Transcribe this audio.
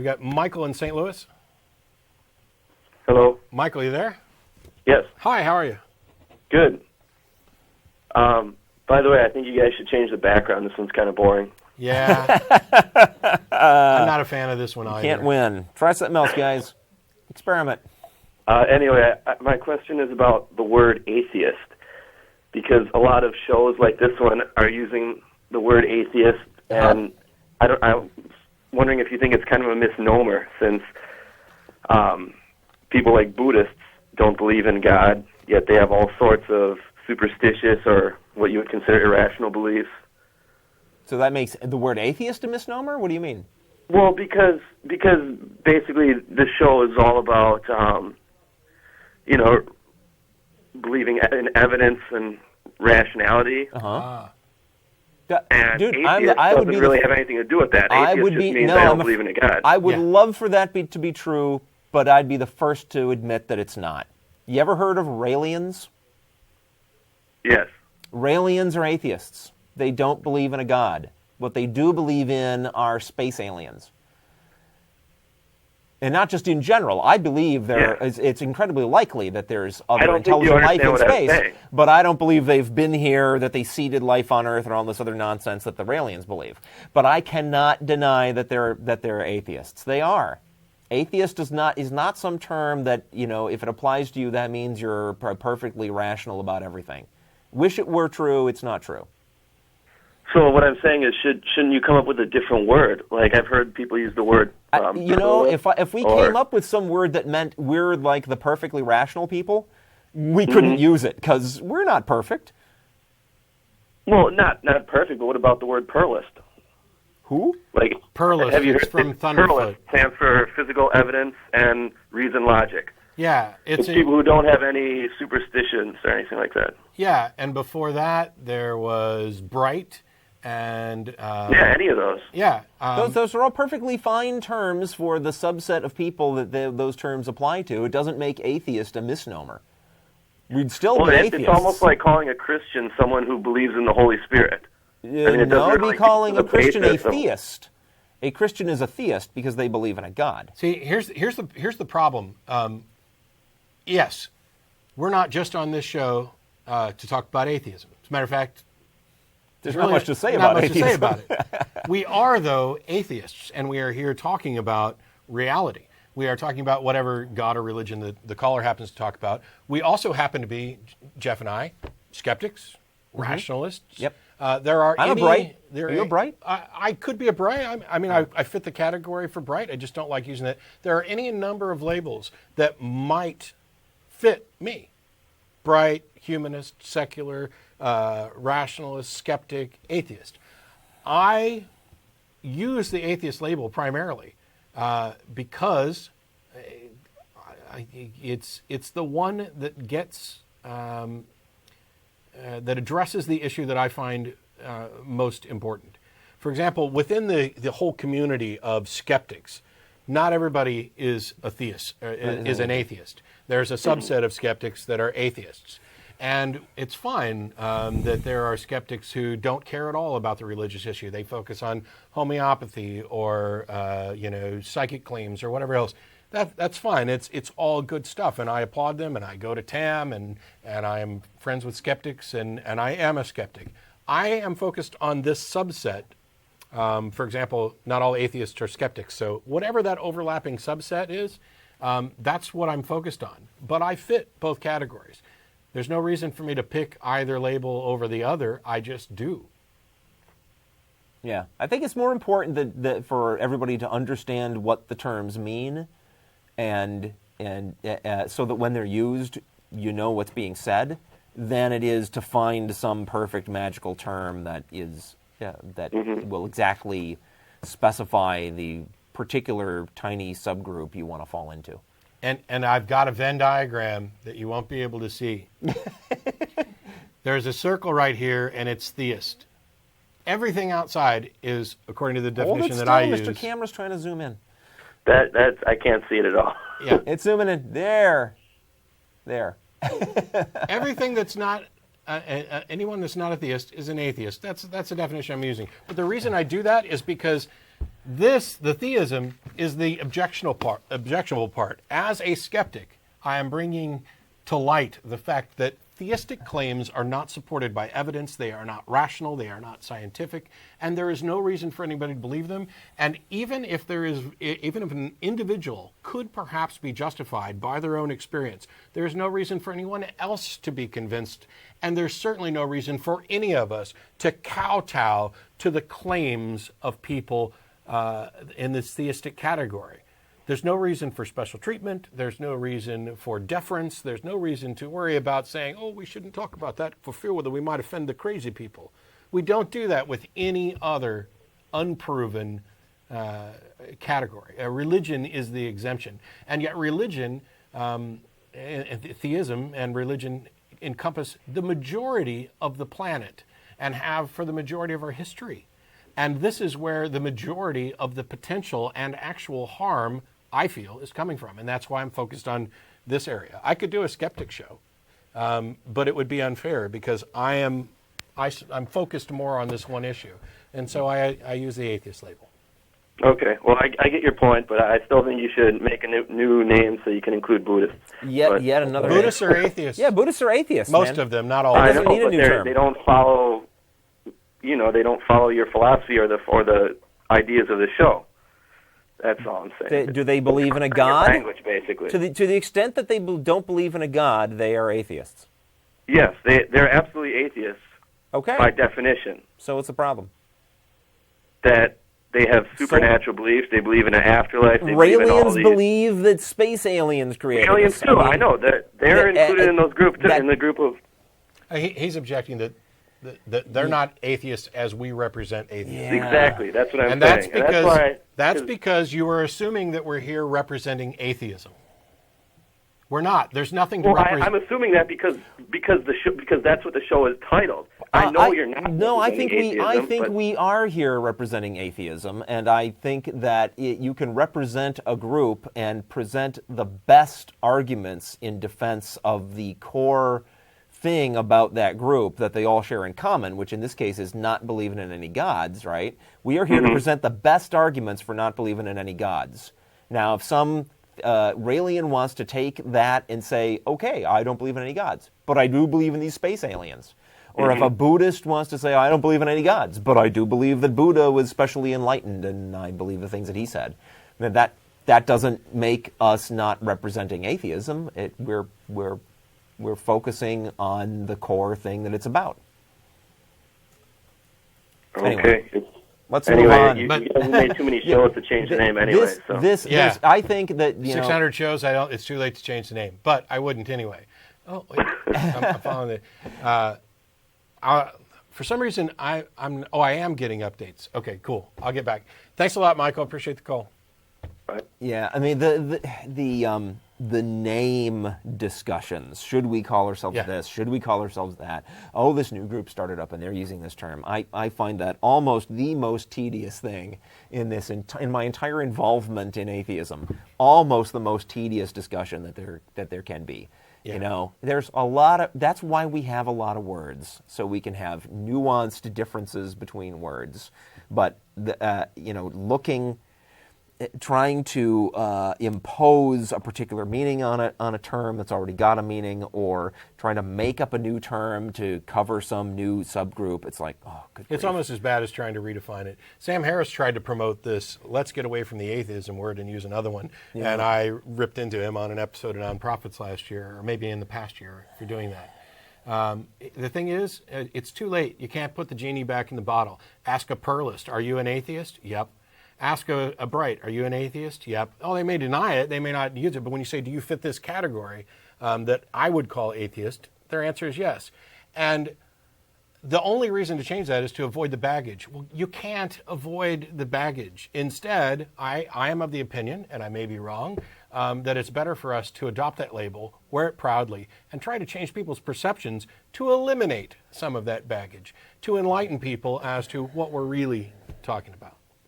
We've got Michael in St. Louis. Hello. Michael, you there? Yes. Hi, how are you? Good. By the way, I think you guys should change the background. This one's kind of boring. Yeah. I'm not a fan of this one either. Can't win. Try something else, guys. Experiment. Anyway, my question is about the word atheist, because a lot of shows like this one are using the word atheist, and I'm wondering if you think it's kind of a misnomer, since people like Buddhists don't believe in God, yet they have all sorts of superstitious or what you would consider irrational beliefs. So that makes the word atheist a misnomer? What do you mean? Well, because basically the show is all about, believing in evidence and rationality. Uh-huh. And Dude, atheist doesn't really have anything to do with that. Atheist just means I don't believe in a God. I would love for that to be true, but I'd be the first to admit that it's not. You ever heard of Raelians? Yes. Raelians are atheists. They don't believe in a God. What they do believe in are space aliens. And not just in general. I believe it's incredibly likely that there's other intelligent life in space, but I don't believe they've been here, that they seeded life on Earth, and all this other nonsense that the Raelians believe. But I cannot deny that they're atheists. They are. Atheist is not some term that, if it applies to you, that means you're perfectly rational about everything. Wish it were true, it's not true. So what I'm saying is, shouldn't you come up with a different word? Like, I've heard people use the word. If we came up with some word that meant we're like the perfectly rational people, we couldn't use it because we're not perfect. Well, not perfect, but what about the word pluralist? Who? Like Pluralist. Have you heard from Thunderfoot. Pluralist stands for physical evidence and reason logic. Yeah, it's people who don't have any superstitions or anything like that. Yeah, and before that there was Bright. And any of those. Yeah, those are all perfectly fine terms for the subset of people that those terms apply to. It doesn't make atheist a misnomer. We'd still be atheists. It's almost like calling a Christian someone who believes in the Holy Spirit. Be calling a Christian a theist. A Christian is a theist because they believe in a God. See, here's the problem. Yes, we're not just on this show to talk about atheism. As a matter of fact, there's not much to say about it. We are, though, atheists, and we are here talking about reality. We are talking about whatever God or religion the caller happens to talk about. We also happen to be, Jeff and I, skeptics, rationalists. Yep. There are I'm a bright. Are you a bright? I could be a bright. I fit the category for bright. I just don't like using it. There are any number of labels that might fit me. Bright, humanist, secular, rationalist, skeptic, atheist. I use the atheist label primarily because it's the one that gets that addresses the issue that I find most important. For example, within the whole community of skeptics, not everybody is a theist, is an atheist. There's a subset of skeptics that are atheists. And it's fine that there are skeptics who don't care at all about the religious issue. They focus on homeopathy or psychic claims or whatever else. That's fine. It's all good stuff, and I applaud them. And I go to TAM, and I am friends with skeptics, and I am a skeptic. I am focused on this subset. For example, not all atheists are skeptics. So whatever that overlapping subset is, that's what I'm focused on. But I fit both categories. There's no reason for me to pick either label over the other. I just do. Yeah, I think it's more important that for everybody to understand what the terms mean, and so that when they're used, you know what's being said, than it is to find some perfect magical term that will exactly specify the particular tiny subgroup you want to fall into. And I've got a Venn diagram that you won't be able to see. There's a circle right here, and it's theist. Everything outside is, according to the definition that I use. Mr. Camera's trying to zoom in. That's I can't see it at all. Yeah, it's zooming in. There. Everything that's not anyone that's not a theist is an atheist. That's the definition I'm using. But the reason I do that is because The theism is the objectionable part. As a skeptic, I am bringing to light the fact that theistic claims are not supported by evidence, they are not rational, they are not scientific, and there is no reason for anybody to believe them. And even if an individual could perhaps be justified by their own experience, there is no reason for anyone else to be convinced, and there's certainly no reason for any of us to kowtow to the claims of people in this theistic category. There's no reason for special treatment. There's no reason for deference. There's no reason to worry about saying, oh, we shouldn't talk about that for fear that we might offend the crazy people. We don't do that with any other unproven category. Religion is the exemption. And yet religion, theism and religion encompass the majority of the planet and have for the majority of our history. And this is where the majority of the potential and actual harm, I feel, is coming from. And that's why I'm focused on this area. I could do a skeptic show, but it would be unfair because I'm focused more on this one issue. And so I use the atheist label. Okay. Well, I get your point, but I still think you should make a new name so you can include Buddhists. Yet another Buddhists are atheists. Yeah, Buddhists are atheists. Most of them, not all of them. I know, but they don't follow. They don't follow your philosophy or the ideas of the show. That's all I'm saying. Do they believe in a God? Language, basically. To the extent that they don't believe in a God, they are atheists. Yes, they're absolutely atheists. Okay. By definition. So what's the problem? That they have supernatural beliefs. They believe in an afterlife. Aliens believe that space aliens created us. Aliens too. I know they're included in those groups. In the group of. He's objecting that they're not atheists as we represent atheists. Yeah. Exactly. That's what I'm saying. And that's because you are assuming that we're here representing atheism. We're not. There's nothing to represent. I'm assuming that because that's what the show is titled. I know you're not. No, I think we are here representing atheism, and I think that you can represent a group and present the best arguments in defense of the core thing about that group that they all share in common, which in this case is not believing in any gods, right? We are here to present the best arguments for not believing in any gods. Now, if some Raelian wants to take that and say, okay, I don't believe in any gods, but I do believe in these space aliens. Or if a Buddhist wants to say, I don't believe in any gods, but I do believe that Buddha was specially enlightened and I believe the things that he said. Then that doesn't make us not representing atheism. We're focusing on the core thing that it's about. Okay. Anyway, let's move on. You guys made too many shows to change the name anyway. This, I think that 600 shows. It's too late to change the name, but I wouldn't anyway. Oh, wait, I'm following it. For some reason, I am getting updates. Okay, cool. I'll get back. Thanks a lot, Michael. Appreciate the call. Right. Yeah, I mean the name discussions. Should we call ourselves this? Should we call ourselves that? Oh, this new group started up and they're using this term. I find that almost the most tedious thing in my entire involvement in atheism. Almost the most tedious discussion that there can be. Yeah. There's a lot of. That's why we have a lot of words, so we can have nuanced differences between words. But trying to impose a particular meaning on a term that's already got a meaning, or trying to make up a new term to cover some new subgroup, it's like, oh, good grief. It's almost as bad as trying to redefine it. Sam Harris tried to promote this, let's get away from the atheism word and use another one, and I ripped into him on an episode of Nonprofits last year, or maybe in the past year, for doing that. The thing is, it's too late. You can't put the genie back in the bottle. Ask a pluralist, are you an atheist? Yep. Ask a Bright, are you an atheist? Yep. Oh, they may deny it, they may not use it, but when you say, do you fit this category that I would call atheist, their answer is yes. And the only reason to change that is to avoid the baggage. Well, you can't avoid the baggage. Instead, I am of the opinion, and I may be wrong, that it's better for us to adopt that label, wear it proudly, and try to change people's perceptions to eliminate some of that baggage, to enlighten people as to what we're really talking about.